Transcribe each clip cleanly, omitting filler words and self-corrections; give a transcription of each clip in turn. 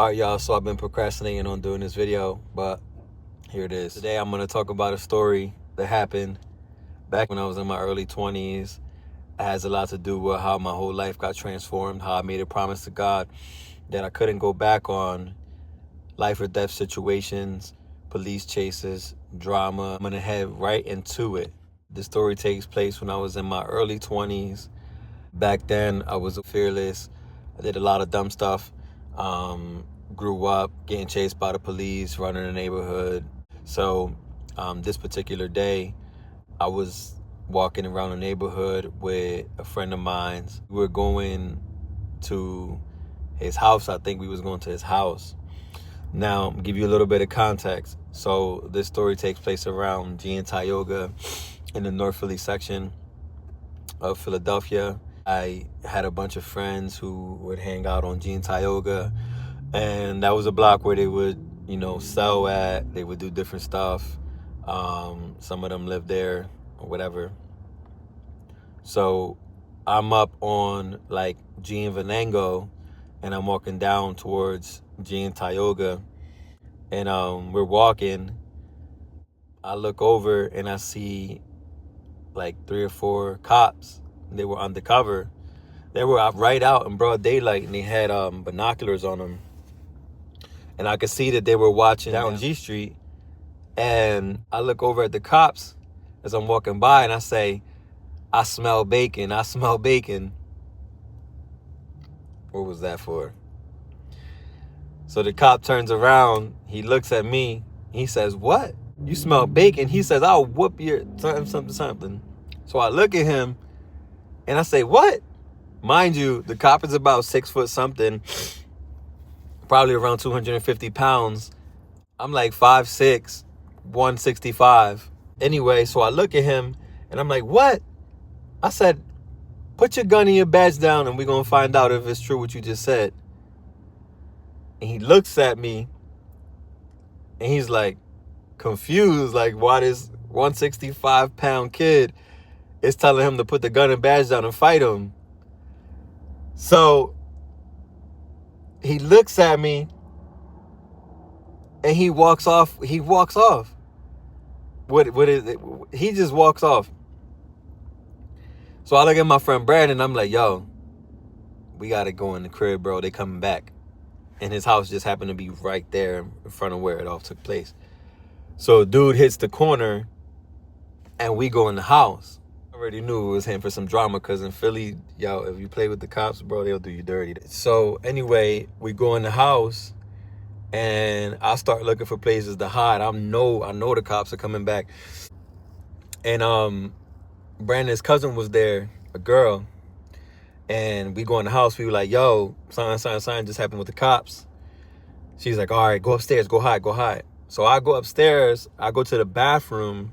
All right, y'all, so I've been procrastinating on doing this video, but here it is. Today I'm going to talk about a story that happened back when I was in my early 20s. It has a lot to do with how my whole life got transformed, how I made a promise to God that I couldn't go back on. Life or death situations, police chases, drama. I'm going to head right into it. The story takes place when I was in my early 20s. Back then, I was fearless. I did a lot of dumb stuff. Grew up getting chased by the police, running the neighborhood. So this particular day, I was walking around the neighborhood with a friend of mine. We were going to his house. I think we was going to his house. Now, I'll give you a little bit of context. So this story takes place around G and Tioga in the North Philly section of Philadelphia. I had a bunch of friends who would hang out on G and Tioga, and that was a block where they would, sell at. They would do different stuff. Some of them lived there or whatever. So I'm up on like G and Venango, and I'm walking down towards G and Tioga, and we're walking. I look over and I see like 3 or 4 cops. They were undercover. They were right out in broad daylight, and they had binoculars on them. And I could see that they were watching down G Street. And I look over at the cops as I'm walking by, and I say, "I smell bacon. I smell bacon." What was that for? So the cop turns around. He looks at me. He says, "What? You smell bacon?" He says, "I'll whoop your something." So I look at him and I say, "What?" Mind you, the cop is about 6 foot something, probably around 250 pounds. I'm like 5'6", 165. Anyway, so I look at him and I'm like, "What?" I said, "Put your gun and your badge down and we're going to find out if it's true what you just said." And he looks at me and he's like confused, like why this 165-pound kid is telling him to put the gun and badge down and fight him. So he looks at me and he walks off. What is it? He just walks off. So I look at my friend Brandon. I'm like, "Yo, we got to go in the crib, bro. They coming back." And his house just happened to be right there in front of where it all took place. So dude hits the corner and we go in the house. I already knew it was him for some drama, because in Philly, yo, if you play with the cops, bro, they'll do you dirty. So anyway, we go in the house and I start looking for places to hide. I know the cops are coming back. And Brandon's cousin was there, a girl. And we go in the house. We were like, "Yo, something just happened with the cops." She's like, "All right, go upstairs, go hide." So I go upstairs. I go to the bathroom.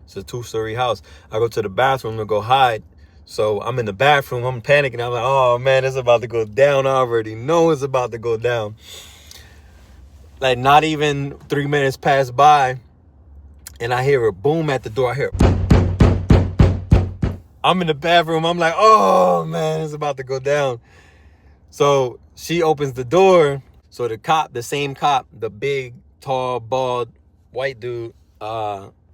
It's a 2-story house. I go to the bathroom to go hide. So I'm in the bathroom. I'm panicking. I'm like, "Oh, man, it's about to go down. I already know it's about to go down." Like, not even 3 minutes pass by, and I hear a boom at the door. I hear, I'm in the bathroom. I'm like, "Oh, man, it's about to go down." So she opens the door. So the same cop, the big, tall, bald, white dude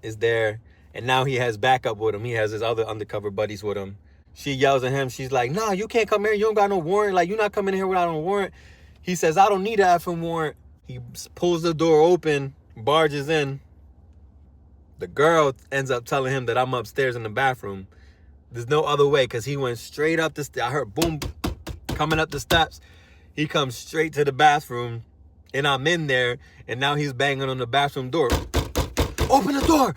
is there. And now he has backup with him. He has his other undercover buddies with him. She yells at him. She's like, "No, you can't come here. You don't got no warrant. Like, you're not coming in here without a warrant." He says, "I don't need an effing warrant." He pulls the door open, barges in. The girl ends up telling him that I'm upstairs in the bathroom. There's no other way, because he went straight up the steps. I heard boom, coming up the steps. He comes straight to the bathroom, and I'm in there, and now he's banging on the bathroom door. Open the door,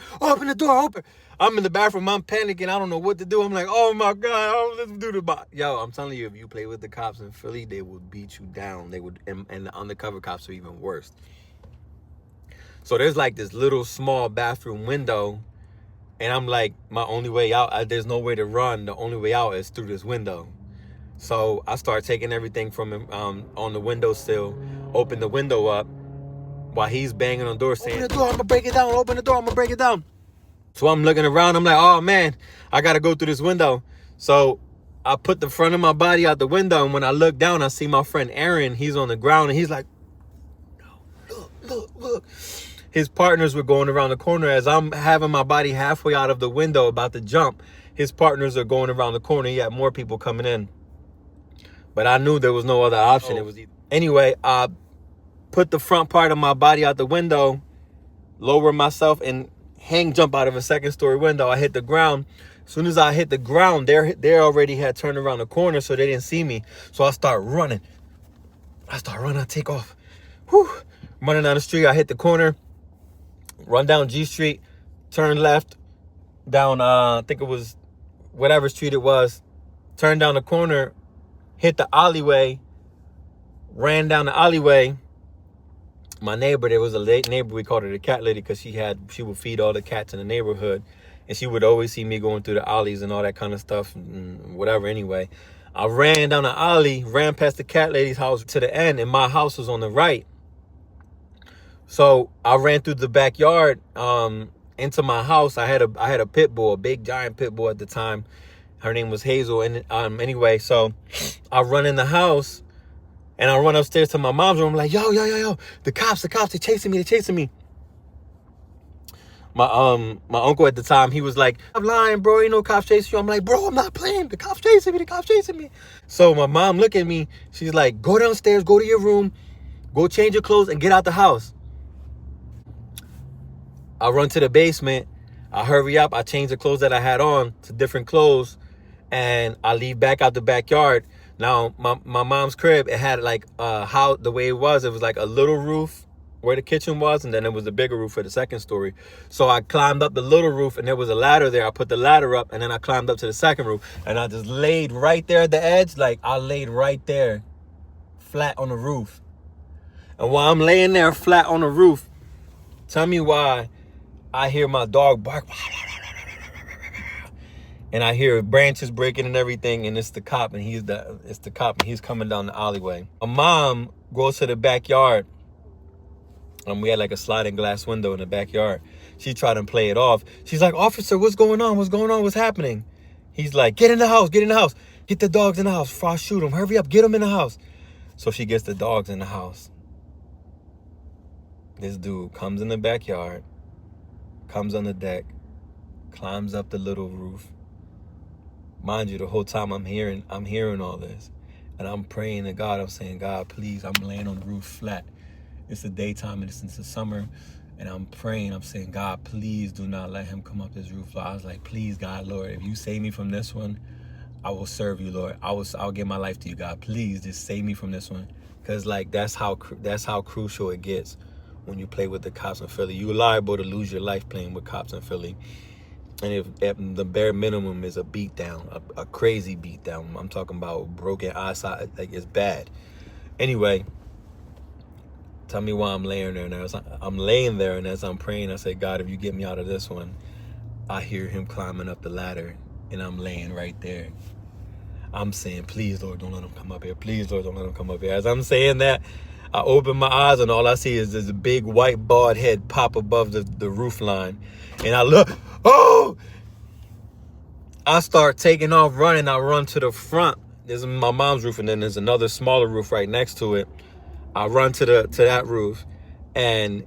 open. I'm in the bathroom, I'm panicking, I don't know what to do. I'm like, "Oh my God, let's do the box." Yo, I'm telling you, if you play with the cops in Philly, they would beat you down. They would, and the undercover cops are even worse. So there's like this little small bathroom window, and I'm like, my only way out, there's no way to run. The only way out is through this window. So I start taking everything from him on the windowsill, open the window up while he's banging on the door saying, "Open the door, I'm gonna break it down. Open the door, I'm gonna break it down." So I'm looking around. I'm like, "Oh, man, I got to go through this window." So I put the front of my body out the window, and when I look down, I see my friend Aaron. He's on the ground, and he's like, look. His partners were going around the corner as I'm having my body halfway out of the window about to jump. His partners are going around the corner. He had more people coming in. But I knew there was no other option. It was anyway, I put the front part of my body out the window, lower myself, and hang jump out of a second-story window. I hit the ground. As soon as I hit the ground, they already had turned around the corner, so they didn't see me. So I start running. I take off. Whew. Running down the street. I hit the corner. Run down G Street, turn left, down, I think it was whatever street it was, turn down the corner, hit the alleyway, ran down the alleyway. My neighbor, there was a late neighbor, we called her the cat lady because she would feed all the cats in the neighborhood. And she would always see me going through the alleys and all that kind of stuff and whatever. Anyway, I ran down the alley, ran past the cat lady's house to the end, and my house was on the right. So I ran through the backyard into my house. I had a pit bull, a big giant pit bull at the time. Her name was Hazel. And anyway, so I run in the house and I run upstairs to my mom's room. I'm like, yo, the cops, they're chasing me. My uncle at the time, he was like, I'm lying, bro, ain't no cops chasing you. I'm like, bro, I'm not playing. The cops chasing me. So my mom looked at me. She's like, go downstairs, go to your room, go change your clothes and get out the house. I run to the basement. I hurry up. I change the clothes that I had on to different clothes. And I leave back out the backyard. Now, my mom's crib, it had like how the way it was like a little roof where the kitchen was. And then it was a bigger roof for the second story. So I climbed up the little roof and there was a ladder there. I put the ladder up and then I climbed up to the second roof. And I just laid right there at the edge. Like I laid right there flat on the roof. And while I'm laying there flat on the roof, tell me why I hear my dog bark, and I hear branches breaking and everything, and it's the cop, and he's coming down the alleyway. My mom goes to the backyard. We had like a sliding glass window in the backyard. She tried to play it off. She's like, officer, what's going on? What's happening? He's like, get in the house. Get the dogs in the house before I shoot them. Hurry up, get them in the house. So she gets the dogs in the house. This dude comes in the backyard, comes on the deck, climbs up the little roof. Mind you, the whole time I'm hearing all this. And I'm praying to God. I'm saying, God, please, I'm laying on the roof flat. It's the daytime and it's the summer. And I'm praying, I'm saying, God, please do not let him come up this roof. I was like, please, God, Lord, if you save me from this one, I will serve you, Lord. I'll give my life to you, God. Please just save me from this one. Because like that's how crucial it gets. When you play with the cops in Philly, you're liable to lose your life playing with cops in Philly. And if the bare minimum is a beatdown, a crazy beatdown, I'm talking about broken eyesight, like it's bad. Anyway, tell me why I'm laying there. I'm laying there, and as I'm praying, I say, God, if you get me out of this one, I hear him climbing up the ladder, and I'm laying right there. I'm saying, please, Lord, don't let him come up here. Please, Lord, don't let him come up here. As I'm saying that, I open my eyes and all I see is this big white bald head pop above the roof line. And I look, oh! I start taking off running. I run to the front. There's my mom's roof and then there's another smaller roof right next to it. I run to that roof and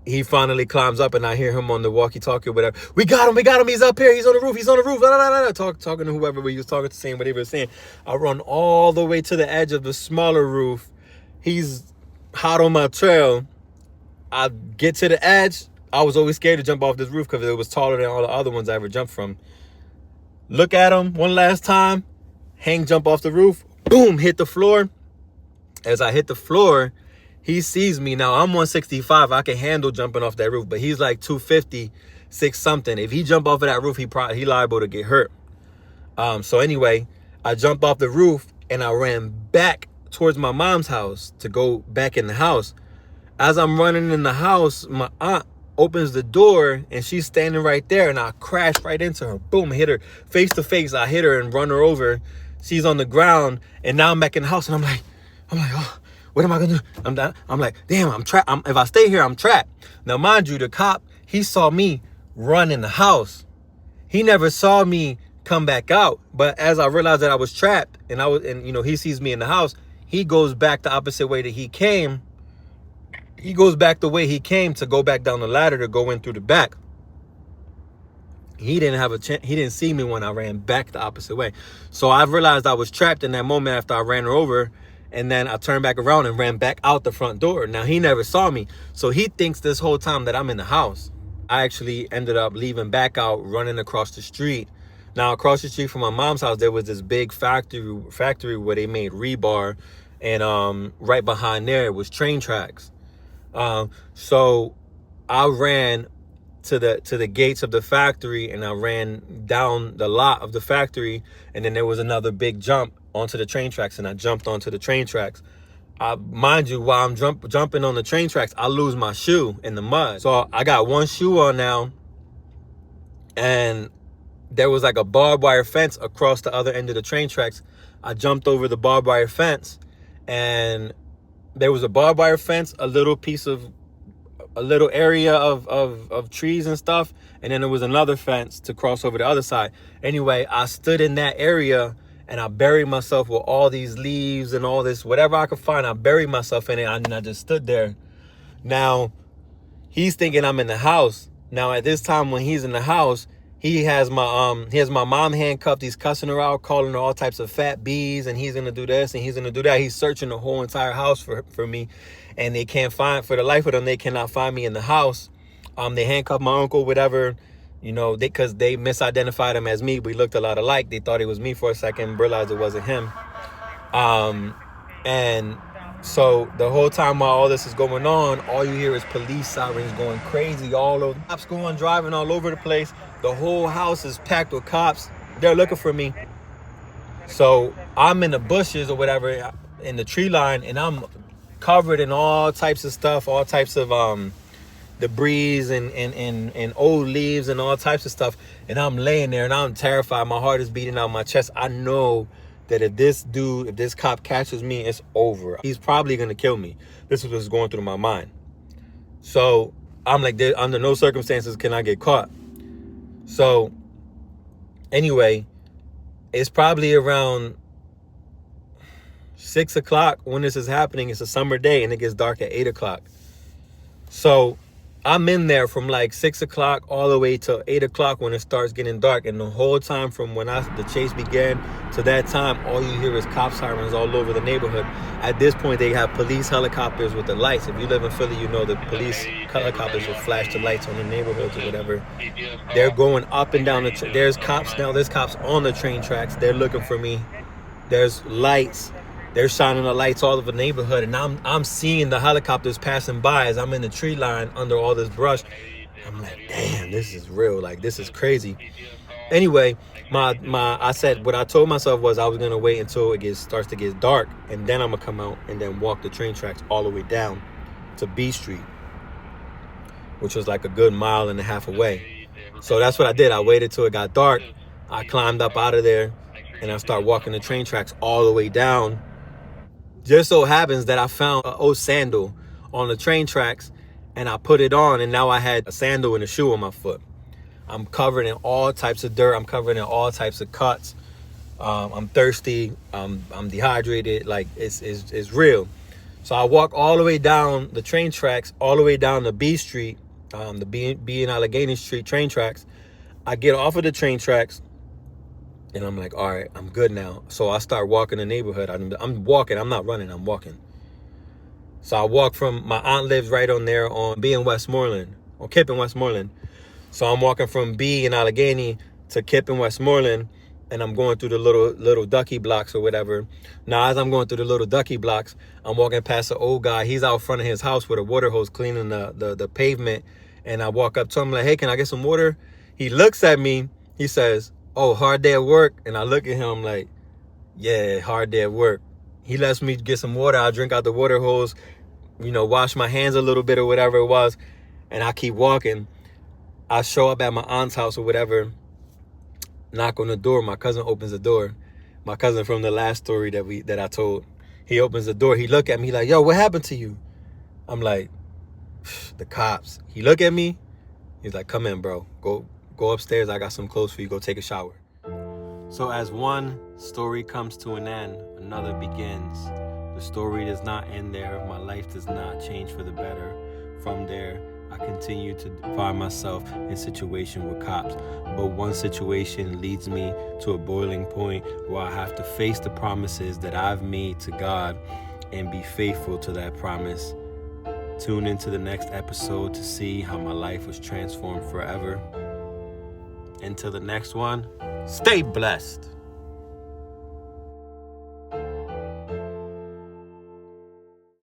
he finally climbs up and I hear him on the walkie-talkie or whatever. We got him. He's up here. He's on the roof. Talking to whoever we was talking to, saying what he was saying. I run all the way to the edge of the smaller roof. He's hot on my trail. I get to the edge. I was always scared to jump off this roof because it was taller than all the other ones I ever jumped from. Look at him one last time. Hang jump off the roof. Boom, hit the floor. As I hit the floor, he sees me. Now, I'm 165. I can handle jumping off that roof, but he's like 250, 6 something. If he jump off of that roof, he liable to get hurt. So anyway, I jumped off the roof and I ran back towards my mom's house to go back in the house. As I'm running in the house, my aunt opens the door and she's standing right there and I crash right into her. Boom, hit her face to face. I hit her and run her over. She's on the ground and now I'm back in the house and I'm like, oh, what am I gonna do? I'm like, damn, I'm trapped. If I stay here, I'm trapped. Now, mind you, the cop, he saw me run in the house. He never saw me come back out. But as I realized that I was trapped, and he sees me in the house, he goes back the opposite way that he came. He goes back the way he came to go back down the ladder to go in through the back. He didn't have a chance. He didn't see me when I ran back the opposite way. So I realized I was trapped in that moment after I ran her over. And then I turned back around and ran back out the front door. Now, he never saw me. So he thinks this whole time that I'm in the house. I actually ended up leaving back out, running across the street. Now, across the street from my mom's house, there was this big factory where they made rebar. And right behind there was train tracks. So I ran to the gates of the factory, and I ran down the lot of the factory, and then there was another big jump onto the train tracks, and I jumped onto the train tracks. Mind you, while I'm jumping on the train tracks, I lose my shoe in the mud. So I got one shoe on now, and there was like a barbed wire fence across the other end of the train tracks. I jumped over the barbed wire fence, and there was a barbed wire fence, a little area of trees and stuff, and then there was another fence to cross over the other side. Anyway, I stood in that area, and I buried myself with all these leaves and all this, whatever I could find, I buried myself in it, and I just stood there. Now, he's thinking I'm in the house. Now, at this time when he's in the house, he has my mom handcuffed. He's cussing her out, calling her all types of fat bees, and he's gonna do this and he's gonna do that. He's searching the whole entire house for me, and they can't find, for the life of them, they cannot find me in the house. They handcuffed my uncle, whatever, because they misidentified him as me. We looked a lot alike. They thought it was me for a second, realized it wasn't him. And so the whole time while all this is going on, all you hear is police sirens going crazy all over. Cops going, driving all over the place. The whole house is packed with cops. They're looking for me. So I'm in the bushes or whatever, in the tree line, and I'm covered in all types of stuff, all types of debris and old leaves and all types of stuff. And I'm laying there and I'm terrified. My heart is beating out my chest. I know that if this cop catches me, it's over. He's probably gonna kill me. This is what's going through my mind. So I'm like, under no circumstances can I get caught. So anyway, it's probably around 6 o'clock when this is happening. It's a summer day and it gets dark at 8 o'clock. So I'm in there from like 6 o'clock all the way till 8 o'clock when it starts getting dark. And the whole time from when the chase began to that time, all you hear is cop sirens all over the neighborhood. At this point, they have police helicopters with the lights. If you live in Philly, you know the police helicopters will flash the lights on the neighborhoods or whatever. They're going up and down there's cops now. There's cops on the train tracks. They're looking for me. There's lights. They're shining the lights all over the neighborhood, and I'm seeing the helicopters passing by as I'm in the tree line under all this brush. I'm like, damn, this is real. Like, this is crazy. Anyway, I said, what I told myself was I was gonna wait until it starts to get dark, and then I'm gonna come out and then walk the train tracks all the way down to B Street, which was like a good 1.5 miles away. So that's what I did. I waited till it got dark. I climbed up out of there, and I started walking the train tracks all the way down. Just so happens that I found an old sandal on the train tracks, and I put it on, and now I had a sandal and a shoe on my foot. I'm covered in all types of dirt. I'm covered in all types of cuts. I'm thirsty. I'm dehydrated. Like, it's real. So I walk all the way down the train tracks, all the way down to B Street, the B and Allegheny Street train tracks. I get off of the train tracks, and I'm like, all right, I'm good now. So I start walking the neighborhood. I'm walking. I'm not running. I'm walking. So I walk from, my aunt lives right on there on B and Westmoreland, on Kip and Westmoreland. So I'm walking from B and Allegheny to Kip and Westmoreland, and I'm going through the little ducky blocks or whatever. Now, as I'm going through the little ducky blocks, I'm walking past an old guy. He's out front of his house with a water hose cleaning the pavement. And I walk up to him like, hey, can I get some water? He looks at me. He says, oh, hard day at work? And I look at him like, yeah, hard day at work. He lets me get some water. I drink out the water hose, wash my hands a little bit or whatever it was. And I keep walking. I show up at my aunt's house or whatever, knock on the door. My cousin opens the door. My cousin from the last story that I told. He opens the door. He look at me like, yo, what happened to you? I'm like, the cops. He look at me. He's like, come in, bro. Go upstairs. I got some clothes for you. Go take a shower. So as one story comes to an end, another begins. The story does not end there. My life does not change for the better. From there, I continue to find myself in situation with cops. But one situation leads me to a boiling point where I have to face the promises that I've made to God and be faithful to that promise. Tune into the next episode to see how my life was transformed forever. Until the next one, stay blessed.